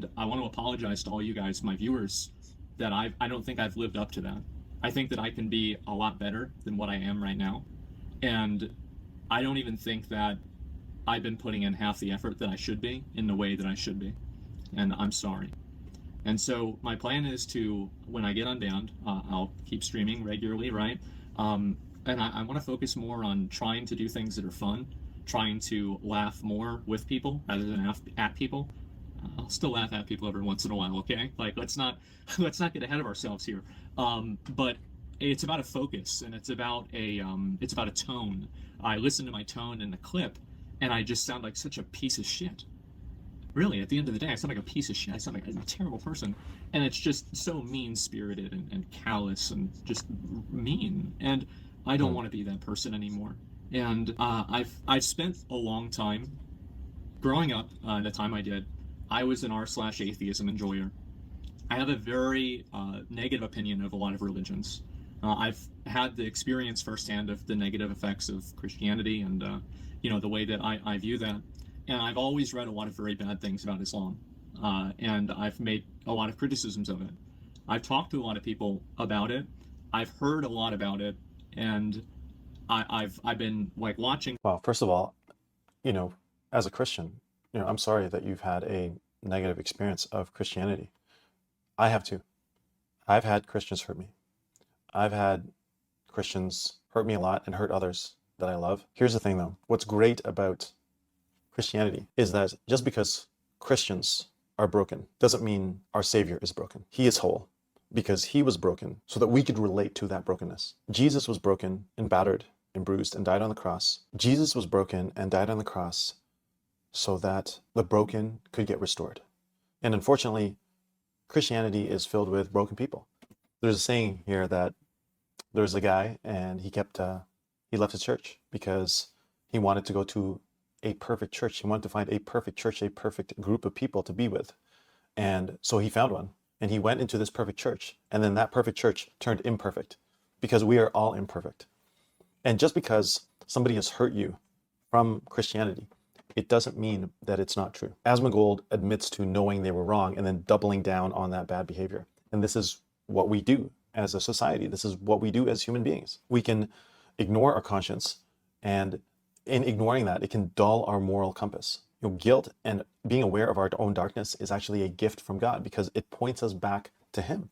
And I want to apologize to all you guys, my viewers, that I don't think I've lived up to that. I think that I can be a lot better than what I am right now. And I don't even think that I've been putting in half the effort that I should be in the way that I should be. And I'm sorry. And so my plan is to, when I get unbanned, I'll keep streaming regularly, right? And I want to focus more on trying to do things that are fun, trying to laugh more with people rather than at people. I'll still laugh at people every once in a while, okay? Like let's not get ahead of ourselves here. But it's about a focus and it's about a tone. I listen to my tone in the clip, and I just sound like such a piece of shit. Really, at the end of the day, I sound like a piece of shit. I sound like a terrible person, and it's just so mean-spirited and callous and just mean. And I don't want to be that person anymore. And I've spent a long time growing up. The time I did, I was an r/atheism enjoyer. I have a very negative opinion of a lot of religions. I've had the experience firsthand of the negative effects of Christianity and the way that I view that. And I've always read a lot of very bad things about Islam, and I've made a lot of criticisms of it. I've talked to a lot of people about it. I've heard a lot about it, and I've been like watching. Well, first of all, you know, as a Christian, I'm sorry that you've had a negative experience of Christianity. I have too. I've had Christians hurt me. I've had Christians hurt me a lot and hurt others that I love. Here's the thing though. What's great about Christianity is that just because Christians are broken doesn't mean our Savior is broken. He is whole because he was broken so that we could relate to that brokenness. Jesus was broken and battered and bruised and died on the cross. Jesus was broken and died on the cross so that the broken could get restored. And unfortunately, Christianity is filled with broken people. There's a saying here that there's a guy and he left his church because he wanted to go to a perfect church. He wanted to find a perfect church, a perfect group of people to be with. And so he found one and he went into this perfect church. And then that perfect church turned imperfect because we are all imperfect. And just because somebody has hurt you from Christianity, it doesn't mean that it's not true. Asmongold admits to knowing they were wrong and then doubling down on that bad behavior. And this is what we do as a society. This is what we do as human beings. We can ignore our conscience, and in ignoring that, it can dull our moral compass. Guilt and being aware of our own darkness is actually a gift from God because it points us back to him.